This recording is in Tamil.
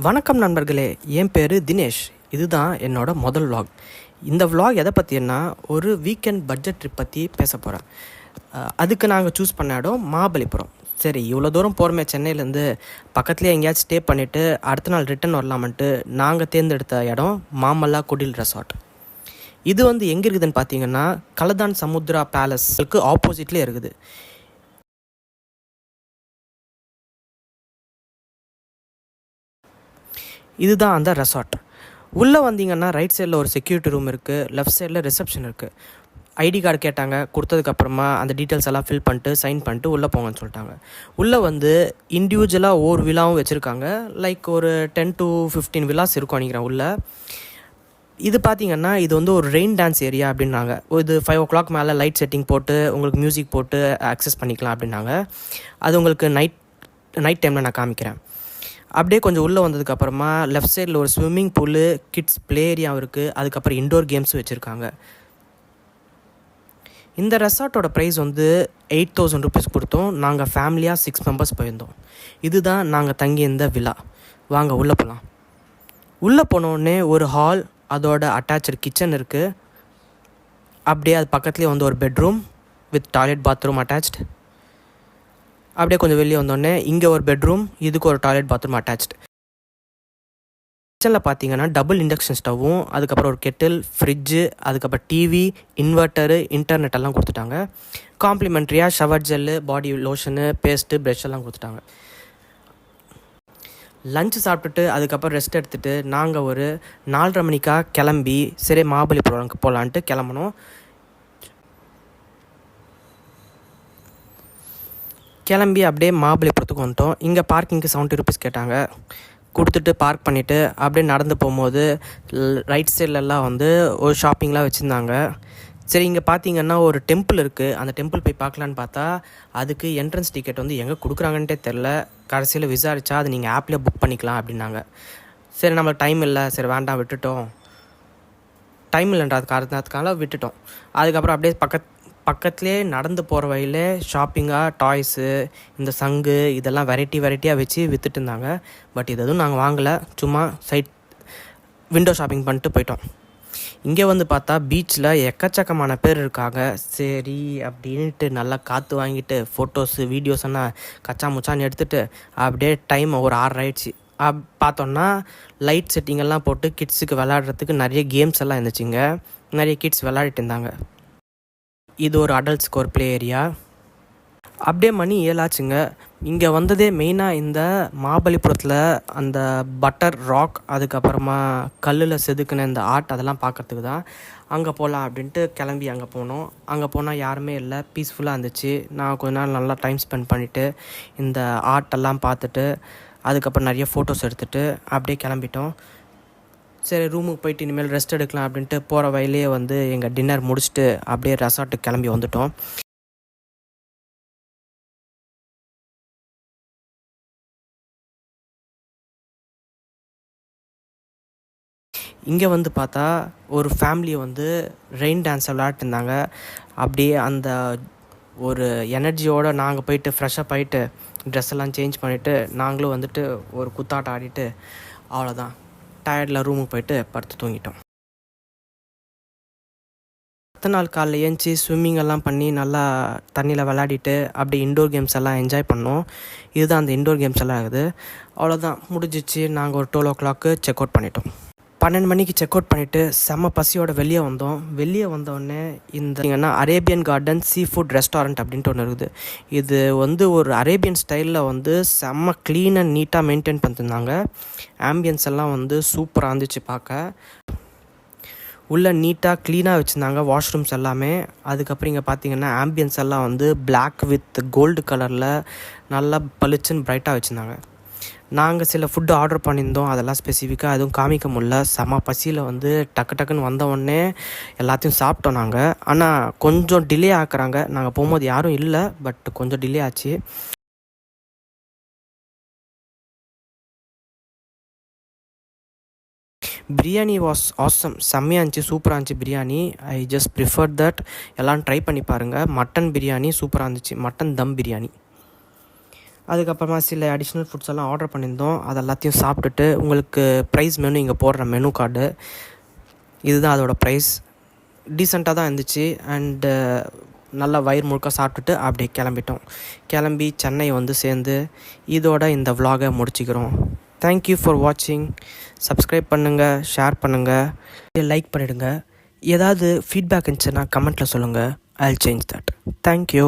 வணக்கம் நண்பர்களே, என் பேர் தினேஷ். இதுதான் என்னோட முதல் vlog. இந்த vlog எதை பற்றினா ஒரு வீக்கெண்ட் பட்ஜெட் ட்ரிப் பற்றி பேச போகிறேன். அதுக்கு நாங்கள் சூஸ் பண்ண இடம் மகாபலிபுரம். சரி, இவ்வளோ தூரம் போகிறோமே, சென்னையிலேருந்து பக்கத்துலேயே எங்கேயாச்சும் ஸ்டே பண்ணிவிட்டு அடுத்த நாள் ரிட்டன் வரலாமன்ட்டு நாங்கள் தேர்ந்தெடுத்த இடம் மாமல்லா குடில் ரெசார்ட். இது எங்கே இருக்குதுன்னு பார்த்தீங்கன்னா கலதான் சமுத்ரா பேலஸ்க்கு ஆப்போசிட்லேயே இருக்குது. இதுதான் அந்த ரெசார்ட். உள்ளே வந்தீங்கன்னா ரைட் சைடில் ஒரு செக்யூரிட்டி ரூம் இருக்குது, லெஃப்ட் சைடில் ரிசப்ஷன் இருக்குது. ஐடி கார்டு கேட்டாங்க, கொடுத்ததுக்கப்புறமா அந்த டீட்டெயில்ஸ் எல்லாம் ஃபில் பண்ணிட்டு சைன் பண்ணிட்டு உள்ளே போங்கன்னு சொல்லிட்டாங்க. உள்ளே இண்டிவிஜுவலாக ஒவ்வொரு விழாவும் வச்சுருக்காங்க. லைக் ஒரு 10 to 15 விழாஸ் இருக்கும் நினைக்கிறேன் உள்ளே. இது பார்த்திங்கன்னா இது ஒரு ரெயின் டான்ஸ் ஏரியா அப்படின்னாங்க. இது 5 o'clock மேலே லைட் செட்டிங் போட்டு உங்களுக்கு மியூசிக் போட்டு ஆக்சஸ் பண்ணிக்கலாம் அப்படின்னாங்க. அது உங்களுக்கு நைட் டைமில் நான் காமிக்கிறேன். அப்படியே கொஞ்சம் உள்ளே வந்ததுக்கப்புறமா லெஃப்ட் சைடில் ஒரு ஸ்விம்மிங் பூலு, கிட்ஸ் ப்ளே ஏரியாவும் இருக்குது. அதுக்கப்புறம் இண்டோர் கேம்ஸும் வச்சுருக்காங்க. இந்த ரெசார்ட்டோட ப்ரைஸ் 8,000 rupees கொடுத்தோம். நாங்கள் ஃபேமிலியாக 6 members போயிருந்தோம். இதுதான் நாங்கள் தங்கியிருந்த விழா. வாங்க உள்ளே போகலாம். உள்ளே போனோடனே ஒரு ஹால், அதோட அட்டாச்சு கிச்சன் இருக்குது. அப்படியே அது பக்கத்துலேயே ஒரு bedroom with toilet bathroom attached. அப்படியே கொஞ்சம் வெளியே வந்தோடனே இங்கே ஒரு பெட்ரூம், இதுக்கு ஒரு டாய்லெட் பாத்ரூம் அட்டாச்டு. கிச்சனில் பார்த்தீங்கன்னா டபுள் இண்டக்ஷன் ஸ்டவ்வும், அதுக்கப்புறம் ஒரு கெட்டில், ஃப்ரிட்ஜு, அதுக்கப்புறம் டிவி, இன்வெர்ட்டரு, இன்டர்நெட் எல்லாம் கொடுத்துட்டாங்க. காம்ப்ளிமெண்ட்ரியாக ஷவர் ஜெல்லு, பாடி லோஷனு, பேஸ்ட்டு, ப்ரெஷ் எல்லாம் கொடுத்துட்டாங்க. லஞ்சு சாப்பிட்டுட்டு அதுக்கப்புறம் ரெஸ்ட் எடுத்துகிட்டு நாங்கள் ஒரு 4:30 மணிக்காக கிளம்பி சரி மகாபலிபுரம்க்கு போகலான்ட்டு கிளம்பணும். கிளம்பி அப்படியே மகாபலிபுரத்துக்கு வந்துட்டோம். இங்கே பார்க்கிங்க்கு 70 rupees கேட்டாங்க. கொடுத்துட்டு பார்க் பண்ணிவிட்டு அப்படியே நடந்து போகும்போது ரைட் சைட்லலாம் ஒரு ஷாப்பிங்லாம் வச்சுருந்தாங்க. சரி, இங்கே பார்த்தீங்கன்னா ஒரு டெம்பிள் இருக்குது. அந்த டெம்பிள் போய் பார்க்கலான்னு பார்த்தா அதுக்கு என்ட்ரன்ஸ் டிக்கெட் எங்கே கொடுக்குறாங்கன்ட்டே தெரில. கடைசியில் விசாரித்தா அது நீங்கள் ஆப்லேயே புக் பண்ணிக்கலாம் அப்படின்னாங்க. சரி, நம்மளுக்கு டைம் இல்லை, சரி வேண்டாம் விட்டுட்டோம். டைம் இல்லைன்றது காரணத்துக்காக விட்டுட்டோம். அதுக்கப்புறம் அப்படியே பக்கத்துலேயே நடந்து போகிற வழியிலே ஷாப்பிங்காக டாய்ஸு, இந்த சங்கு, இதெல்லாம் வெரைட்டியாக வச்சு விற்றுட்டு இருந்தாங்க. பட் இது எதுவும் நாங்கள் வாங்கலை, சும்மா சைட் விண்டோ ஷாப்பிங் பண்ணிட்டு போயிட்டோம். இங்கே பார்த்தா பீச்சில் எக்கச்சக்கமான பேர் இருக்காங்க. சரி அப்படின்ட்டு நல்லா காற்று வாங்கிட்டு ஃபோட்டோஸு வீடியோஸ் எல்லாம் கச்சா முச்சான்னு எடுத்துகிட்டு அப்படியே டைம் ஒரு 6 ஆயிடுச்சு. பார்த்தோன்னா லைட் செட்டிங்கெல்லாம் போட்டு கிட்ஸுக்கு விளையாடுறதுக்கு நிறைய கேம்ஸ் எல்லாம் இருந்துச்சுங்க. நிறைய கிட்ஸ் விளையாடிட்டு இருந்தாங்க. இது ஒரு அடல்ட்ஸ்க்கு ஒரு ப்ளே ஏரியா. அப்படியே மணி 7 ஆச்சுங்க. இங்கே வந்ததே மெயினாக இந்த மகாபலிபுரத்தில் அந்த பட்டர் ராக், அதுக்கப்புறமா கல்லில் செதுக்கின இந்த ஆர்ட், அதெல்லாம் பார்க்குறதுக்கு தான். அங்கே போகலாம் அப்படின்ட்டு கிளம்பி அங்கே போனோம். அங்கே போனால் யாருமே இல்லை, பீஸ்ஃபுல்லாக இருந்துச்சு. நான் கொஞ்ச நாள் நல்லா டைம் ஸ்பெண்ட் பண்ணிவிட்டு இந்த ஆர்ட்டெல்லாம் பார்த்துட்டு அதுக்கப்புறம் நிறைய ஃபோட்டோஸ் எடுத்துகிட்டு அப்படியே கிளம்பிட்டோம். சரி, ரூமுக்கு போயிட்டு இனிமேல் ரெஸ்ட் எடுக்கலாம் அப்படின்ட்டு போகிற வழியிலே எங்கள் டின்னர் முடிச்சுட்டு அப்படியே ரெசார்ட்டுக்கு கிளம்பி வந்துட்டோம். இங்கே பார்த்தா ஒரு ஃபேமிலியை ரெயின் டான்ஸ் விளையாட்டு இருந்தாங்க. அப்படியே அந்த ஒரு எனர்ஜியோடு நாங்கள் போயிட்டு ஃப்ரெஷ்ஷப் ஆகிட்டு ட்ரெஸ் எல்லாம் சேஞ்ச் பண்ணிவிட்டு நாங்களும் ஒரு குத்தாட்டம் ஆடிட்டு அவ்வளோதான், டயர்டில் ரூமுக்கு போயிட்டு படுத்து தூங்கிட்டோம். அடுத்த நாள் காலைல ஏஞ்சி ஸ்விம்மிங் எல்லாம் பண்ணி நல்லா தண்ணியில் விளையாடிட்டு அப்படியே இண்டோர் கேம்ஸ் எல்லாம் என்ஜாய் பண்ணோம். இதுதான் அந்த இண்டோர் கேம்ஸ் எல்லாம் இருக்குது. அவ்வளோதான், முடிஞ்சிச்சு. நாங்கள் ஒரு 12 o'clock செக் அவுட் பண்ணிட்டோம். 12 மணிக்கு செக் அவுட் பண்ணிவிட்டு செம்ம பசியோட வெளியே வந்தோம். வெளியே வந்தோடனே இந்த Arabian garden sea food restaurant அப்படின்ட்டு ஒன்று இருக்குது. இது ஒரு அரேபியன் ஸ்டைலில் செம்ம க்ளீன் அண்ட் நீட்டாக மெயின்டைன் பண்ணியிருந்தாங்க. ஆம்பியன்ஸ் எல்லாம் சூப்பராக இருந்துச்சு பார்க்க. உள்ளே நீட்டாக க்ளீனாக வச்சுருந்தாங்க வாஷ்ரூம்ஸ் எல்லாமே. அதுக்கப்புறம் இங்கே பார்த்தீங்கன்னா ஆம்பியன்ஸ் எல்லாம் பிளாக் வித் கோல்டு கலரில் நல்லா பளிச்சுன்னு பிரைட்டாக வச்சுருந்தாங்க. நாங்கள் சில ஃபுட்டு ஆர்டர் பண்ணியிருந்தோம், அதெல்லாம் ஸ்பெசிஃபிக்காக எதுவும் காமிக்க முடியல. செம பசியில் டக்குன்னு வந்தவுடனே எல்லாத்தையும் சாப்பிட்டோம் நாங்கள். ஆனால் கொஞ்சம் டிலே ஆக்குறாங்க. நாங்கள் போகும்போது யாரும் இல்லை, பட் கொஞ்சம் டிலே ஆச்சு. பிரியாணி வாஸ் ஆசம், செம்மையாக இருந்துச்சு, சூப்பராக இருந்துச்சு biryani. I just prefer that. எல்லாம் ட்ரை பண்ணி பாருங்கள். மட்டன் பிரியாணி சூப்பராக இருந்துச்சு, மட்டன் தம் பிரியாணி. அதுக்கப்புறமா சில அடிஷ்னல் ஃபுட்ஸ் எல்லாம் ஆர்டர் பண்ணியிருந்தோம். அது எல்லாத்தையும் சாப்பிட்டுட்டு உங்களுக்கு ப்ரைஸ் மெனு இங்கே போடுற மெனு கார்டு இதுதான் அதோட ப்ரைஸ். டீசெண்டாக தான் இருந்துச்சு. அண்டு நல்லா வயிறு முழுக்க சாப்பிட்டுட்டு அப்படியே கிளம்பி சென்னை வந்து சேர்ந்து இதோட இந்த vlog-ஐ முடிச்சுக்கிறோம். தேங்க்யூ ஃபார் வாட்சிங். சப்ஸ்கிரைப் பண்ணுங்கள், ஷேர் பண்ணுங்கள், லைக் பண்ணிவிடுங்க. ஏதாவது ஃபீட்பேக் இருந்துச்சுன்னா கமெண்ட்டில் சொல்லுங்கள். I'll change that. Thank you.